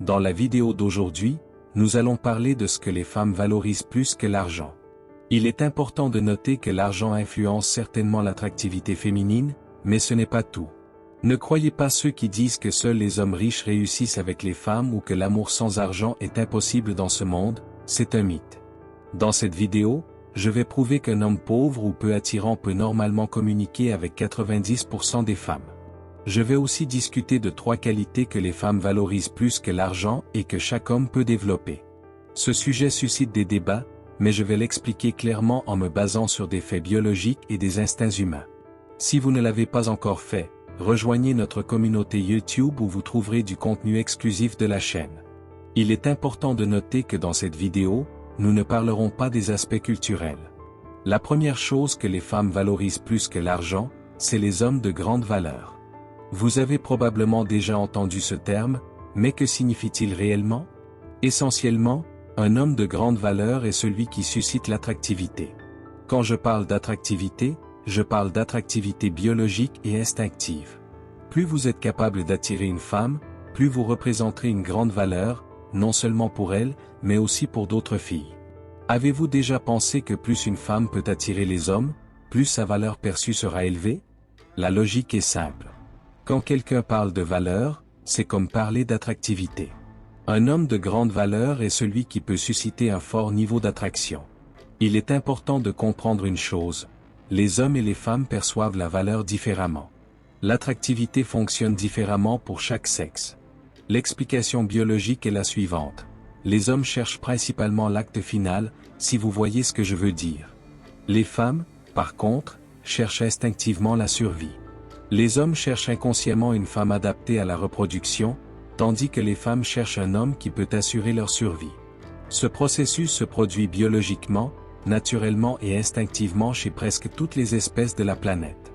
Dans la vidéo d'aujourd'hui, nous allons parler de ce que les femmes valorisent plus que l'argent. Il est important de noter que l'argent influence certainement l'attractivité féminine, mais ce n'est pas tout. Ne croyez pas ceux qui disent que seuls les hommes riches réussissent avec les femmes ou que l'amour sans argent est impossible dans ce monde, c'est un mythe. Dans cette vidéo, je vais prouver qu'un homme pauvre ou peu attirant peut normalement communiquer avec 90% des femmes. Je vais aussi discuter de 3 qualités que les femmes valorisent plus que l'argent et que chaque homme peut développer. Ce sujet suscite des débats, mais je vais l'expliquer clairement en me basant sur des faits biologiques et des instincts humains. Si vous ne l'avez pas encore fait, rejoignez notre communauté YouTube où vous trouverez du contenu exclusif de la chaîne. Il est important de noter que dans cette vidéo, nous ne parlerons pas des aspects culturels. La première chose que les femmes valorisent plus que l'argent, c'est les hommes de grande valeur. Vous avez probablement déjà entendu ce terme, mais que signifie-t-il réellement? Essentiellement, un homme de grande valeur est celui qui suscite l'attractivité. Quand je parle d'attractivité, je parle d'attractivité biologique et instinctive. Plus vous êtes capable d'attirer une femme, plus vous représenterez une grande valeur, non seulement pour elle, mais aussi pour d'autres filles. Avez-vous déjà pensé que plus une femme peut attirer les hommes, plus sa valeur perçue sera élevée? La logique est simple. Quand quelqu'un parle de valeur, c'est comme parler d'attractivité. Un homme de grande valeur est celui qui peut susciter un fort niveau d'attraction. Il est important de comprendre une chose. Les hommes et les femmes perçoivent la valeur différemment. L'attractivité fonctionne différemment pour chaque sexe. L'explication biologique est la suivante. Les hommes cherchent principalement l'acte final, si vous voyez ce que je veux dire. Les femmes, par contre, cherchent instinctivement la survie. Les hommes cherchent inconsciemment une femme adaptée à la reproduction, tandis que les femmes cherchent un homme qui peut assurer leur survie. Ce processus se produit biologiquement, naturellement et instinctivement chez presque toutes les espèces de la planète.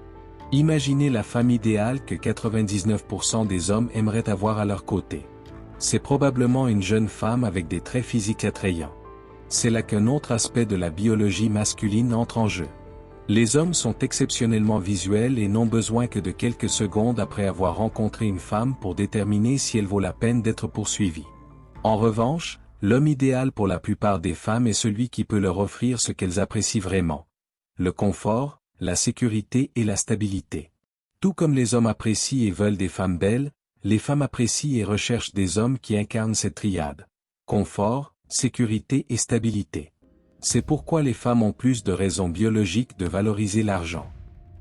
Imaginez la femme idéale que 99% des hommes aimeraient avoir à leur côté. C'est probablement une jeune femme avec des traits physiques attrayants. C'est là qu'un autre aspect de la biologie masculine entre en jeu. Les hommes sont exceptionnellement visuels et n'ont besoin que de quelques secondes après avoir rencontré une femme pour déterminer si elle vaut la peine d'être poursuivie. En revanche, l'homme idéal pour la plupart des femmes est celui qui peut leur offrir ce qu'elles apprécient vraiment. Le confort, la sécurité et la stabilité. Tout comme les hommes apprécient et veulent des femmes belles, les femmes apprécient et recherchent des hommes qui incarnent cette triade. Confort, sécurité et stabilité. C'est pourquoi les femmes ont plus de raisons biologiques de valoriser l'argent.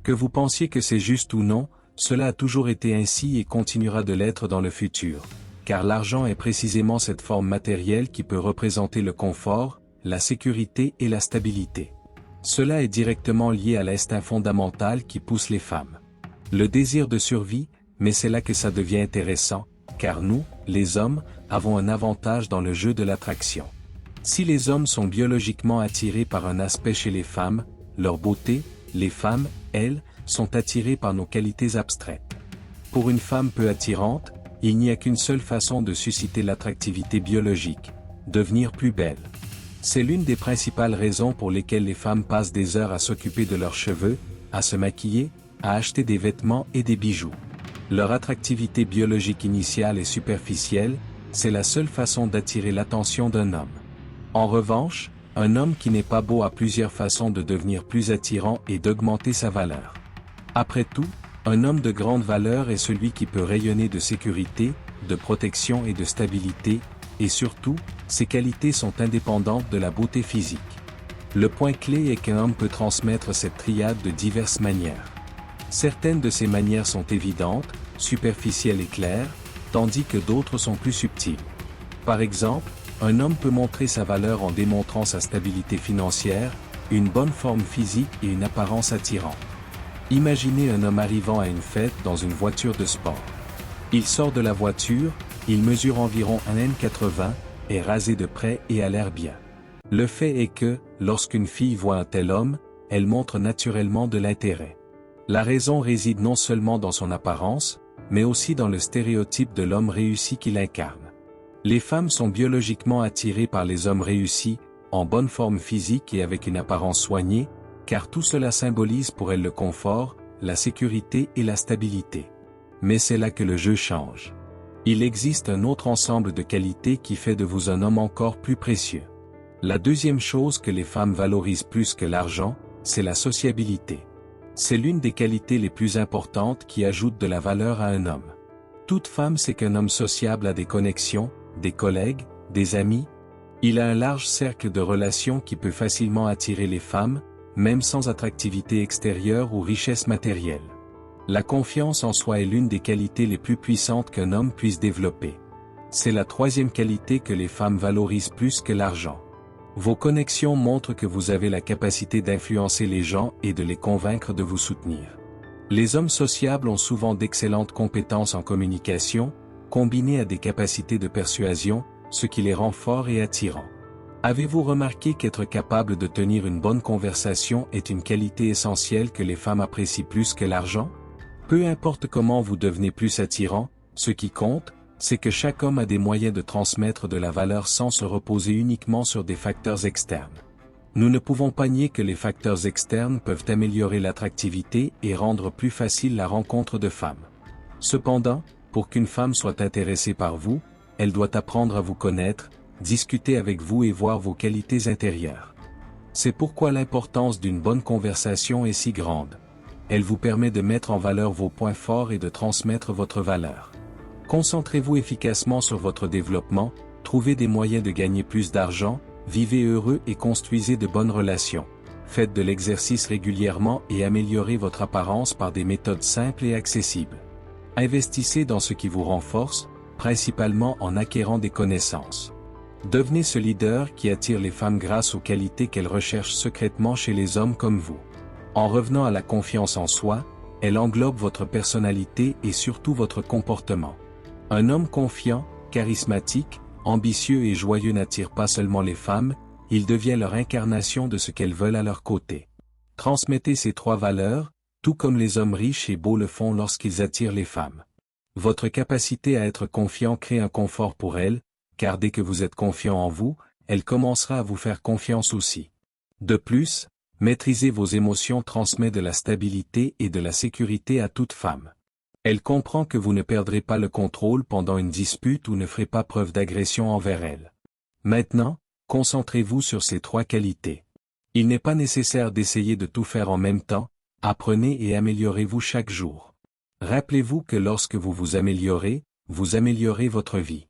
Que vous pensiez que c'est juste ou non, cela a toujours été ainsi et continuera de l'être dans le futur, car l'argent est précisément cette forme matérielle qui peut représenter le confort, la sécurité et la stabilité. Cela est directement lié à l'instinct fondamental qui pousse les femmes. Le désir de survie, mais c'est là que ça devient intéressant, car nous, les hommes, avons un avantage dans le jeu de l'attraction. Si les hommes sont biologiquement attirés par un aspect chez les femmes, leur beauté, les femmes, elles, sont attirées par nos qualités abstraites. Pour une femme peu attirante, il n'y a qu'une seule façon de susciter l'attractivité biologique, devenir plus belle. C'est l'une des principales raisons pour lesquelles les femmes passent des heures à s'occuper de leurs cheveux, à se maquiller, à acheter des vêtements et des bijoux. Leur attractivité biologique initiale et superficielle, c'est la seule façon d'attirer l'attention d'un homme. En revanche, un homme qui n'est pas beau a plusieurs façons de devenir plus attirant et d'augmenter sa valeur. Après tout, un homme de grande valeur est celui qui peut rayonner de sécurité, de protection et de stabilité, et surtout, ses qualités sont indépendantes de la beauté physique. Le point clé est qu'un homme peut transmettre cette triade de diverses manières. Certaines de ces manières sont évidentes, superficielles et claires, tandis que d'autres sont plus subtiles. Par exemple, un homme peut montrer sa valeur en démontrant sa stabilité financière, une bonne forme physique et une apparence attirante. Imaginez un homme arrivant à une fête dans une voiture de sport. Il sort de la voiture, il mesure environ 1,80 m, est rasé de près et a l'air bien. Le fait est que, lorsqu'une fille voit un tel homme, elle montre naturellement de l'intérêt. La raison réside non seulement dans son apparence, mais aussi dans le stéréotype de l'homme réussi qu'il incarne. Les femmes sont biologiquement attirées par les hommes réussis, en bonne forme physique et avec une apparence soignée, car tout cela symbolise pour elles le confort, la sécurité et la stabilité. Mais c'est là que le jeu change. Il existe un autre ensemble de qualités qui fait de vous un homme encore plus précieux. La deuxième chose que les femmes valorisent plus que l'argent, c'est la sociabilité. C'est l'une des qualités les plus importantes qui ajoute de la valeur à un homme. Toute femme sait qu'un homme sociable a des connexions, des collègues, des amis. Il a un large cercle de relations qui peut facilement attirer les femmes, même sans attractivité extérieure ou richesse matérielle. La confiance en soi est l'une des qualités les plus puissantes qu'un homme puisse développer. C'est la troisième qualité que les femmes valorisent plus que l'argent. Vos connexions montrent que vous avez la capacité d'influencer les gens et de les convaincre de vous soutenir. Les hommes sociables ont souvent d'excellentes compétences en communication, combinées à des capacités de persuasion, ce qui les rend forts et attirants. Avez-vous remarqué qu'être capable de tenir une bonne conversation est une qualité essentielle que les femmes apprécient plus que l'argent? Peu importe comment vous devenez plus attirant, ce qui compte, c'est que chaque homme a des moyens de transmettre de la valeur sans se reposer uniquement sur des facteurs externes. Nous ne pouvons pas nier que les facteurs externes peuvent améliorer l'attractivité et rendre plus facile la rencontre de femmes. Cependant, pour qu'une femme soit intéressée par vous, elle doit apprendre à vous connaître, discuter avec vous et voir vos qualités intérieures. C'est pourquoi l'importance d'une bonne conversation est si grande. Elle vous permet de mettre en valeur vos points forts et de transmettre votre valeur. Concentrez-vous efficacement sur votre développement, trouvez des moyens de gagner plus d'argent, vivez heureux et construisez de bonnes relations. Faites de l'exercice régulièrement et améliorez votre apparence par des méthodes simples et accessibles. Investissez dans ce qui vous renforce, principalement en acquérant des connaissances. Devenez ce leader qui attire les femmes grâce aux qualités qu'elles recherchent secrètement chez les hommes comme vous. En revenant à la confiance en soi, elle englobe votre personnalité et surtout votre comportement. Un homme confiant, charismatique, ambitieux et joyeux n'attire pas seulement les femmes, il devient leur incarnation de ce qu'elles veulent à leur côté. Transmettez ces trois valeurs, tout comme les hommes riches et beaux le font lorsqu'ils attirent les femmes. Votre capacité à être confiant crée un confort pour elles, car dès que vous êtes confiant en vous, elle commencera à vous faire confiance aussi. De plus, maîtriser vos émotions transmet de la stabilité et de la sécurité à toute femme. Elle comprend que vous ne perdrez pas le contrôle pendant une dispute ou ne ferez pas preuve d'agression envers elle. Maintenant, concentrez-vous sur ces trois qualités. Il n'est pas nécessaire d'essayer de tout faire en même temps, apprenez et améliorez-vous chaque jour. Rappelez-vous que lorsque vous vous améliorez votre vie.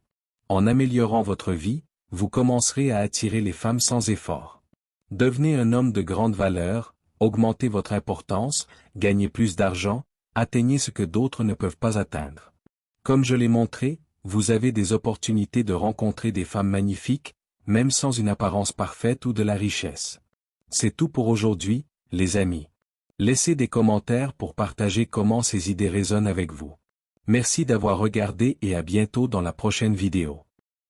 En améliorant votre vie, vous commencerez à attirer les femmes sans effort. Devenez un homme de grande valeur, augmentez votre importance, gagnez plus d'argent, atteignez ce que d'autres ne peuvent pas atteindre. Comme je l'ai montré, vous avez des opportunités de rencontrer des femmes magnifiques, même sans une apparence parfaite ou de la richesse. C'est tout pour aujourd'hui, les amis. Laissez des commentaires pour partager comment ces idées résonnent avec vous. Merci d'avoir regardé et à bientôt dans la prochaine vidéo.